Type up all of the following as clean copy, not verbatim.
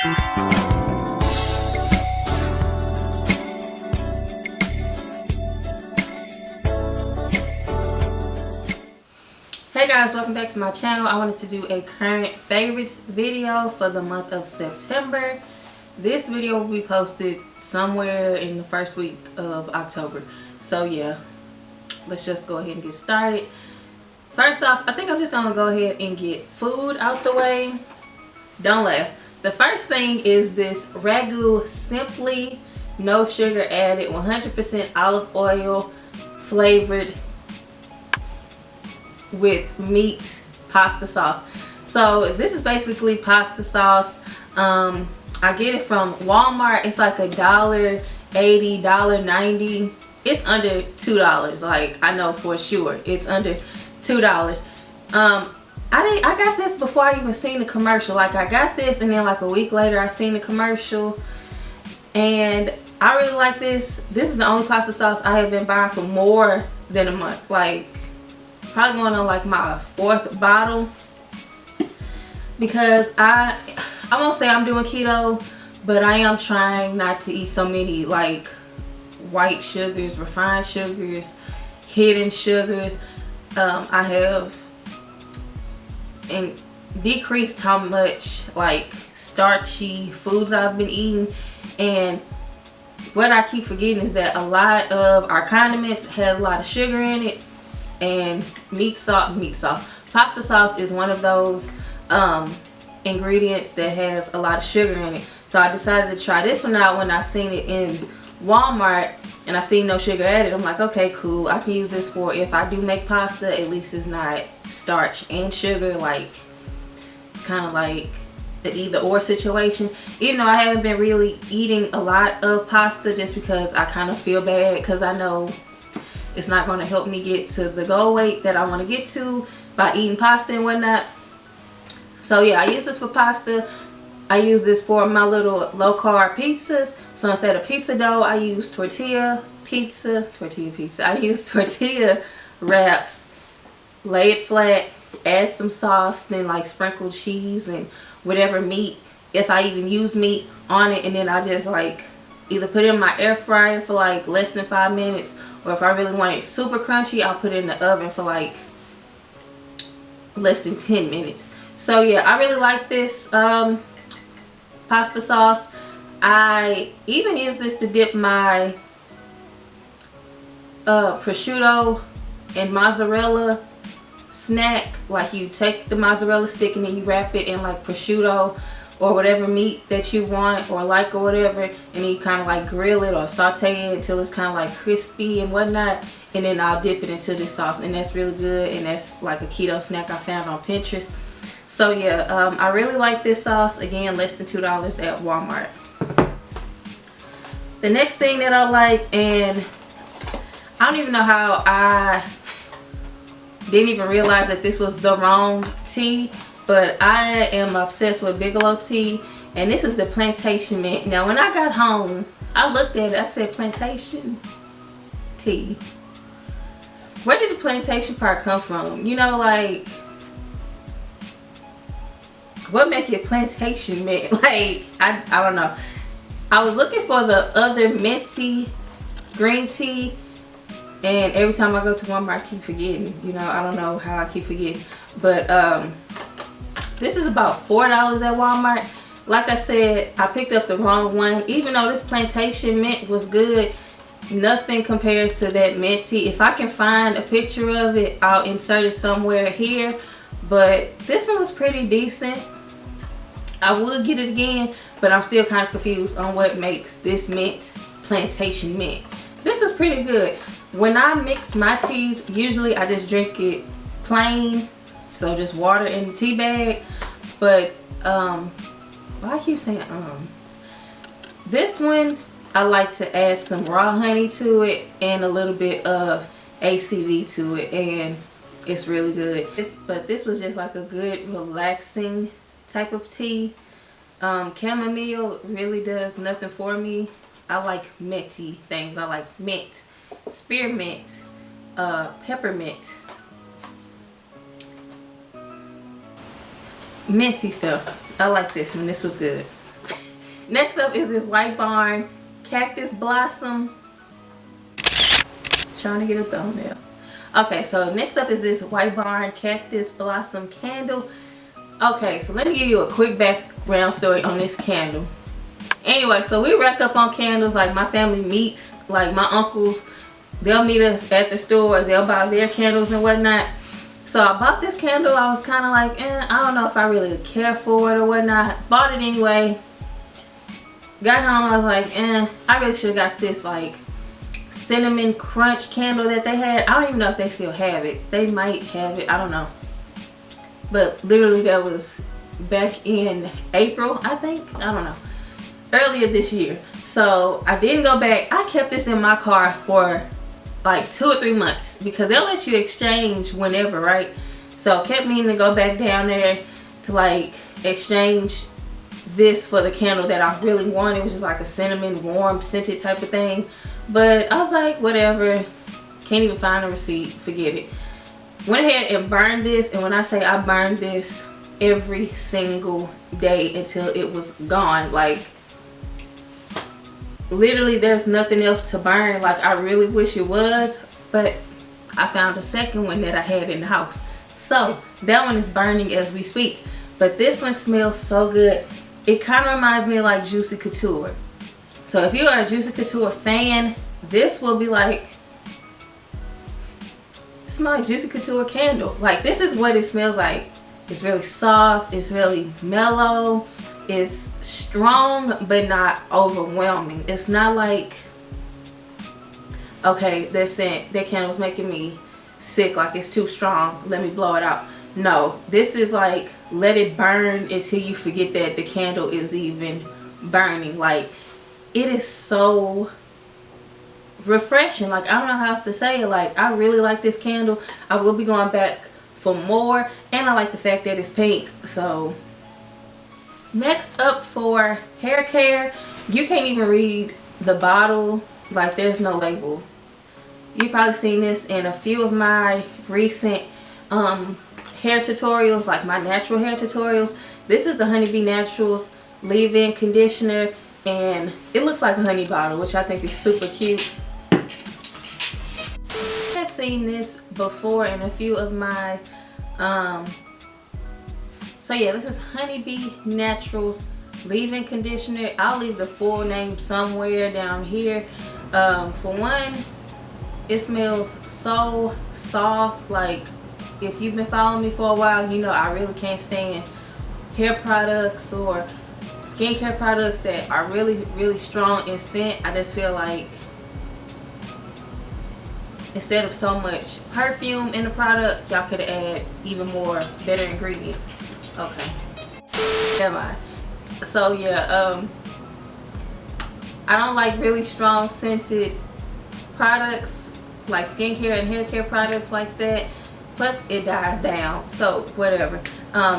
Hey guys, welcome back to my channel. I wanted to do a current favorites video for the month of September. This video will be posted somewhere in the first week of October. So yeah, let's just go ahead and get started. First off, I think I'm just gonna go ahead and get food out the way. Don't laugh. The first thing is this Ragu Simply No Sugar Added 100% olive oil flavored with meat pasta sauce. So this is basically pasta sauce. I get it from Walmart. It's like $1.80, $1.90. It's under $2. Like, I know for sure it's under $2. I got this before I even seen the commercial. Like, I got this and then like a week later I seen the commercial and I really like this. This is the only pasta sauce I have been buying for more than a month. Like, probably going on like my 4th bottle, because I won't say I'm doing keto, but I am trying not to eat so many like white sugars, refined sugars, hidden sugars. I have decreased how much like starchy foods I've been eating, and what I keep forgetting is that a lot of our condiments has a lot of sugar in it. And pasta sauce is one of those ingredients that has a lot of sugar in it. So I decided to try this one out when I seen it in Walmart and I seen no sugar added. I'm like, okay, cool, I can use this for if I do make pasta. At least it's not starch and sugar. Like, it's kind of like the either or situation. Even though I haven't been really eating a lot of pasta, just because I kind of feel bad, because I know it's not going to help me get to the goal weight that I want to get to by eating pasta and whatnot. So yeah, I use this for pasta. I use this for my little low carb pizzas. So instead of pizza dough, I use tortilla pizza. I use tortilla wraps, lay it flat, add some sauce, then like sprinkle cheese and whatever meat, if I even use meat, on it, and then I just like either put it in my air fryer for like less than 5 minutes, or if I really want it super crunchy, I'll put it in the oven for like less than 10 minutes. So yeah, I really like this pasta sauce. I even use this to dip my prosciutto and mozzarella snack. Like, you take the mozzarella stick and then you wrap it in like prosciutto or whatever meat that you want or like or whatever, and then you kind of like grill it or saute it until it's kind of like crispy and whatnot, and then I'll dip it into this sauce, and that's really good. And that's like a keto snack I found on Pinterest. So yeah, I really like this sauce. Again, less than $2 at Walmart. The next thing that I like, and I don't even know how I didn't even realize that this was the wrong tea, but I am obsessed with Bigelow tea, and this is the Plantation Mint. Now, when I got home, I looked at it, I said, Plantation Tea. Where did the plantation part come from? You know, like, what make it Plantation Mint? Like, I don't know. I was looking for the other minty green tea, and every time I go to Walmart, I keep forgetting. You know, I don't know how I keep forgetting. But, this is about $4 at Walmart. Like I said, I picked up the wrong one. Even though this Plantation Mint was good, nothing compares to that mint tea. If I can find a picture of it, I'll insert it somewhere here. But this one was pretty decent. I would get it again, but I'm still kind of confused on what makes this mint Plantation Mint. This was pretty good. When I mix my teas, usually I just drink it plain. So just water in the tea bag. But well, I keep saying this one, I like to add some raw honey to it and a little bit of ACV to it, and it's really good. But this was just like a good relaxing type of tea. Chamomile really does nothing for me. I like minty things. I like mint, spearmint, peppermint, minty stuff. I like this one. This was good. Next up is this White Barn Cactus Blossom. Trying to get a thumbnail. Okay, so next up is this White Barn Cactus Blossom candle. Okay, so let me give you a quick background story on this candle. Anyway, so we rack up on candles. Like, my family meets, like my uncles, they'll meet us at the store, they'll buy their candles and whatnot. So I bought this candle. I was kind of like, I don't know if I really care for it or whatnot. Bought it anyway. Got home, I was like, I really should have got this like cinnamon crunch candle that they had. I don't even know if they still have it. They might have it, I don't know. But literally that was back in April, I think. I don't know. Earlier this year. So I didn't go back. I kept this in my car for like 2 or 3 months because they'll let you exchange whenever, right? So kept meaning to go back down there to like exchange this for the candle that I really wanted, which is like a cinnamon warm scented type of thing. But I was like, whatever, can't even find a receipt, forget it. Went ahead and burned this, and when I say I burned this every single day until it was gone, like literally there's nothing else to burn. Like, I really wish it was, but I found a second one that I had in the house, so that one is burning as we speak. But this one smells so good. It kind of reminds me of like Juicy Couture. So if you are a Juicy Couture fan, this will be like, smell like Juicy Couture candle. Like, this is what it smells like. It's really soft, it's really mellow, it's strong but not overwhelming. It's not like, okay, that scent, that candle's making me sick, like it's too strong, let me blow it out. No, this is like, let it burn until you forget that the candle is even burning. Like, it is so refreshing. Like, I don't know how else to say it. Like, I really like this candle. I will be going back for more, and I like the fact that it's pink. So next up for hair care, you can't even read the bottle. Like, there's no label. You've probably seen this in a few of my recent hair tutorials, like my natural hair tutorials. This is the Honeybee Naturals leave-in conditioner, and it looks like a honey bottle, which I think is super cute. I've seen this before in a few of my so yeah, this is Honeybee Naturals leave-in conditioner. I'll leave the full name somewhere down here. For one, it smells so soft. Like, if you've been following me for a while, you know I really can't stand hair products or skincare products that are really strong in scent. I just feel like instead of so much perfume in the product, y'all could add even more better ingredients. Okay, never mind. So yeah, I don't like really strong scented products like skincare and hair care products like that. Plus it dies down, so whatever.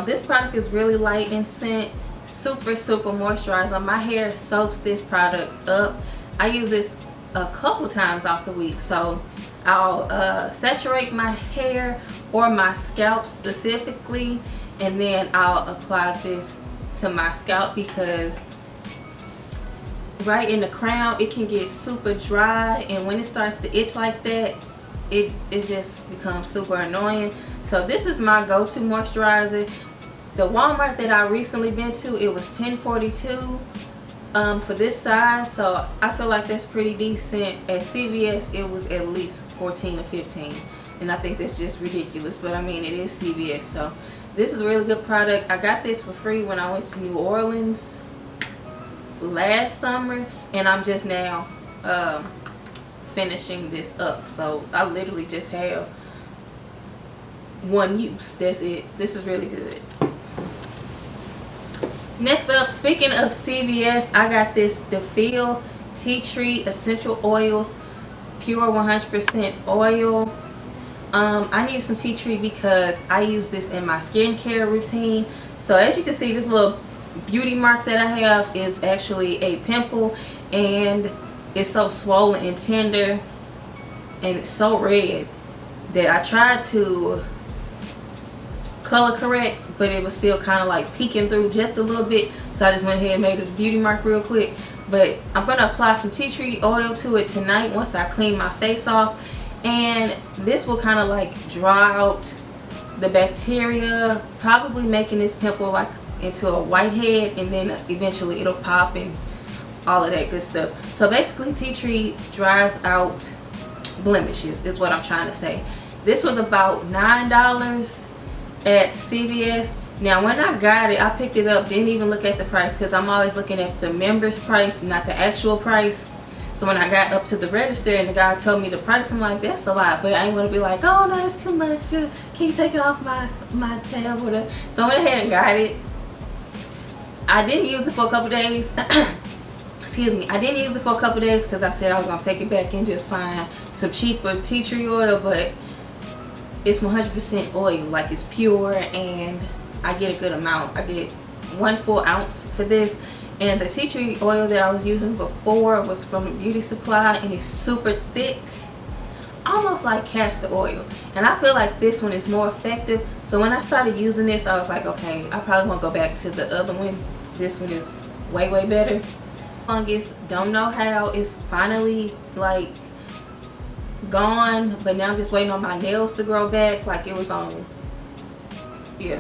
This product is really light in scent, super moisturizing. My hair soaks this product up. I use this a couple times off the week, so I'll saturate my hair or my scalp specifically, and then I'll apply this to my scalp, because right in the crown it can get super dry, and when it starts to itch like that, it just becomes super annoying. So this is my go-to moisturizer. The Walmart that I recently been to, it was $10.42 for this size, so I feel like that's pretty decent. At CVS it was at least $14 or $15, and I think that's just ridiculous, but I mean, it is CVS. So this is a really good product. I got this for free when I went to New Orleans last summer, and I'm just now finishing this up. So I literally just have one use, that's it. This is really good. Next up, speaking of CVS, I got this DeFeel Tea Tree Essential Oils, pure 100% oil. I need some tea tree because I use this in my skincare routine. So as you can see, this little beauty mark that I have is actually a pimple, and it's so swollen and tender, and it's so red that I tried to color correct, but it was still kind of like peeking through just a little bit. so I just went ahead and made it a beauty mark real quick. But I'm gonna apply some tea tree oil to it tonight once I clean my face off, and this will kind of like draw out the bacteria, probably making this pimple like into a whitehead, and then eventually it'll pop and all of that good stuff. So basically tea tree dries out blemishes is what I'm trying to say. This was about $9 at CVS. Now when I got it, I picked it up, didn't even look at the price because I'm always looking at the member's price, not the actual price. So when I got up to the register and the guy told me the price, I'm like, that's a lot. But I ain't gonna be like, oh no, that's too much. Can you take it off my tab or whatever? So I went ahead and got it. I didn't use it for a couple days. Excuse me. I didn't use it for a couple days because I said I was gonna take it back and just find some cheaper tea tree oil, but it's 100% oil, like it's pure, and I get a good amount. I get 1 full ounce for this. And the tea tree oil that I was using before was from a beauty supply, and it's super thick, almost like castor oil. And I feel like this one is more effective. So when I started using this, I was like, okay, I probably won't go back to the other one. This one is way better. Fungus, don't know how, it's finally like gone, but now I'm just waiting on my nails to grow back. Like it was on, yeah,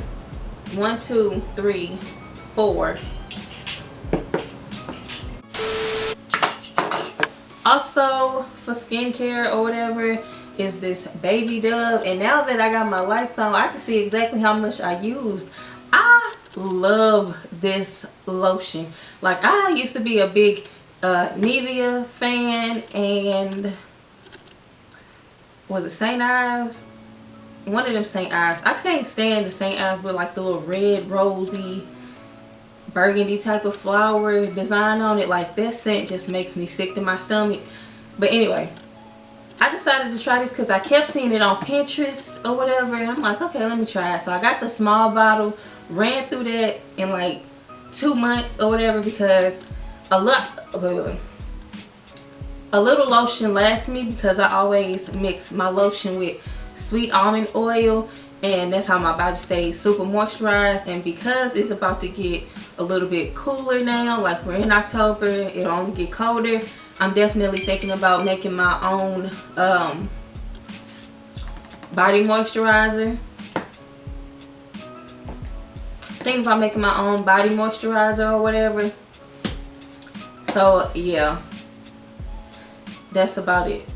1 2 3 4. Also for skincare or whatever is this Baby Dove, and now that I got my lights on, I can see exactly how much I used. I love this lotion. Like I used to be a big Neewer fan, and was it St. Ives? One of them St. Ives. I can't stand the St. Ives with like the little red rosy burgundy type of flower design on it. Like that scent just makes me sick to my stomach. But anyway, I decided to try this because I kept seeing it on Pinterest or whatever, and I'm like, okay, let me try it. So I got the small bottle, ran through that in like 2 months or whatever, because a little lotion lasts me, because I always mix my lotion with sweet almond oil, and that's how my body stays super moisturized. And because it's about to get a little bit cooler now, like we're in October, it'll only get colder, I'm definitely thinking about making my own body moisturizer. Thinking about making my own body moisturizer or whatever. So yeah, that's about it.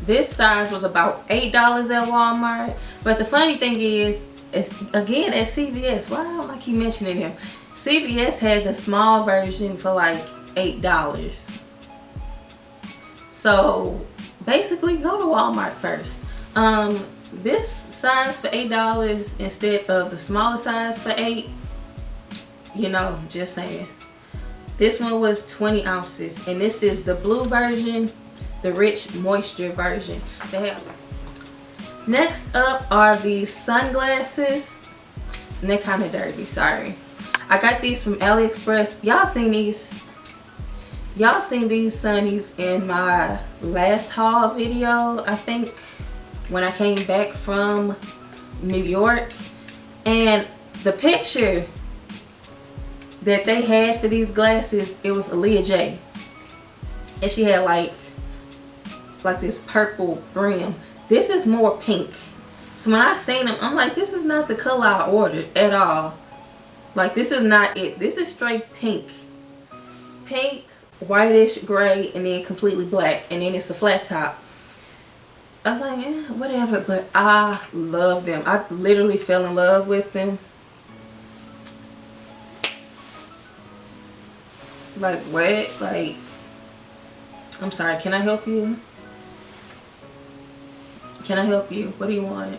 This size was about $8 at Walmart. But the funny thing is, it's again at CVS. Why don't I keep mentioning them? CVS had the small version for like $8. So basically go to Walmart first. This size for $8 instead of the smaller size for $8. You know, just saying. This one was 20 ounces, and this is the blue version, the rich moisture version. They have. Next up are these sunglasses, and they're kind of dirty, sorry. I got these from AliExpress. Y'all seen these sunnies in my last haul video, I think, when I came back from New York. And the picture that they had for these glasses, it was Aaliyah J, and she had like this purple brim. This is more pink. So when I seen them, I'm like, this is not the color I ordered at all. Like this is not it. This is straight pink, whitish gray, and then completely black, and then it's a flat top. I was like, whatever, but I love them. I literally fell in love with them. Like what? Like, I'm sorry, can I help you? Can I help you? What do you want?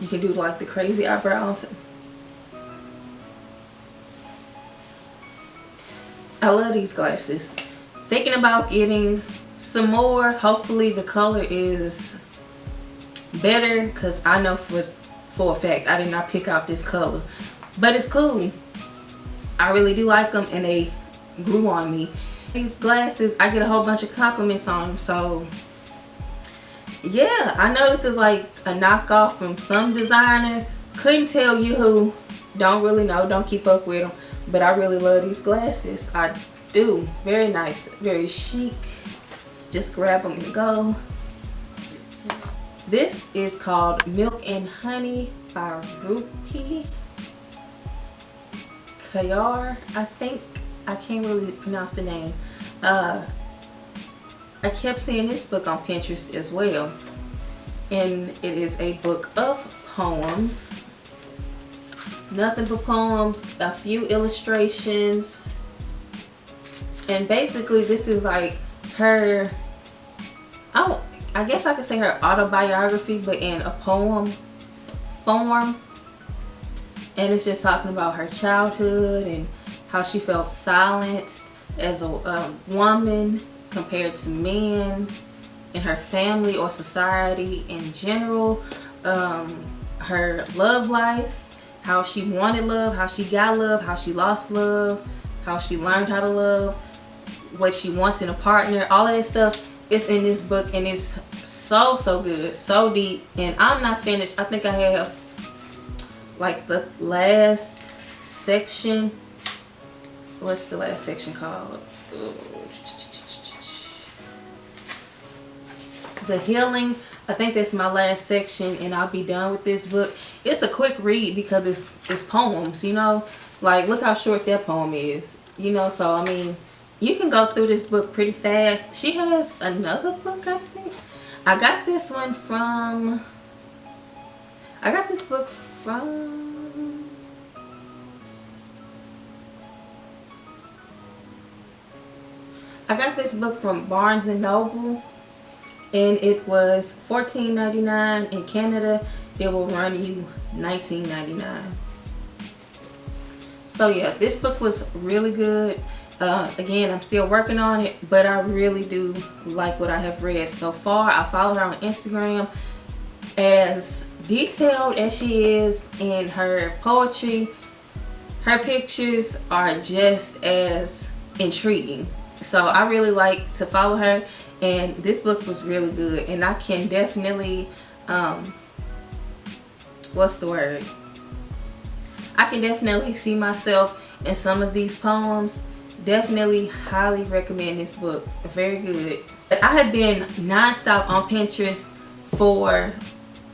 You can do like the crazy eyebrow. I love these glasses. Thinking about getting some more. Hopefully the color is better, because I know for a fact I did not pick out this color, but it's cool. I really do like them, and they grew on me. These glasses, I get a whole bunch of compliments on them, so yeah. I know this is like a knockoff from some designer. Couldn't tell you who. Don't really know, don't keep up with them, but I really love these glasses. I do. Very nice, very chic. Just grab them and go. This is called Milk and Honey by Rupi Kayar, I think. I can't really pronounce the name. I kept seeing this book on Pinterest as well, and it is a book of poems. Nothing but poems, a few illustrations, and basically this is like her, I guess I could say her autobiography, but in a poem form. And it's just talking about her childhood and how she felt silenced as a woman compared to men in her family or society in general. Her love life, how she wanted love, how she got love, how she lost love, how she learned how to love, what she wants in a partner. All of that stuff is in this book, and it's so good, so deep. And I'm not finished. I think I have like the last section. What's the last section called? The Healing. I think that's my last section, and I'll be done with this book. It's a quick read because it's poems, you know. Like, look how short that poem is, you know. So I mean, you can go through this book pretty fast. She has another book, I think. I got this one from, I got this book from, I got this book from Barnes and Noble, and it was $14.99. In Canada it will run you $19.99. So yeah, this book was really good. Again, I'm still working on it, but I really do like what I have read so far. I follow her on Instagram. As detailed as she is in her poetry, her pictures are just as intriguing. So I really like to follow her, and this book was really good. And I can definitely, what's the word? I can definitely see myself in some of these poems. Definitely highly recommend this book. Very good. I have been non-stop on Pinterest for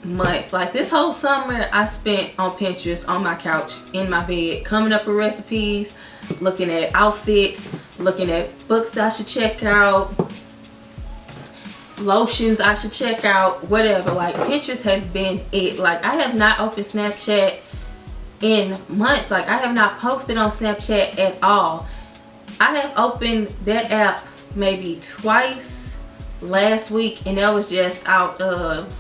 months. Like, this whole summer I spent on Pinterest, on my couch, in my bed, coming up with recipes, looking at outfits, looking at books I should check out, lotions I should check out, whatever. Like, Pinterest has been it. Like, I have not opened Snapchat in months. Like, I have not posted on Snapchat at all. I have opened that app maybe twice last week, and that was just out of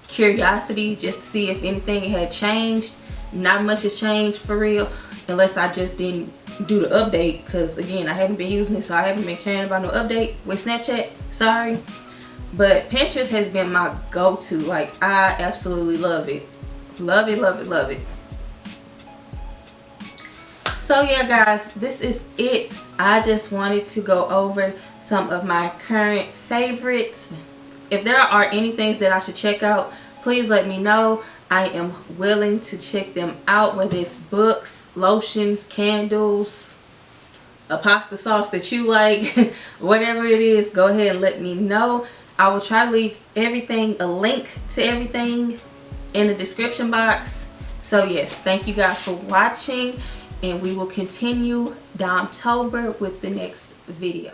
curiosity, just to see if anything had changed. Not much has changed for real, unless I just didn't do the update, because again, I haven't been using it, so I haven't been caring about no update with Snapchat. Sorry. But Pinterest has been my go-to. Like, I absolutely love it. Love it, love it, love it. So yeah, guys, this is it. I just wanted to go over some of my current favorites. If there are any things that I should check out, please let me know. I am willing to check them out, whether it's books, lotions, candles, a pasta sauce that you like, whatever it is, go ahead and let me know. I will try to leave everything, a link to everything, in the description box. So yes, thank you guys for watching, and we will continue Domtober with the next video.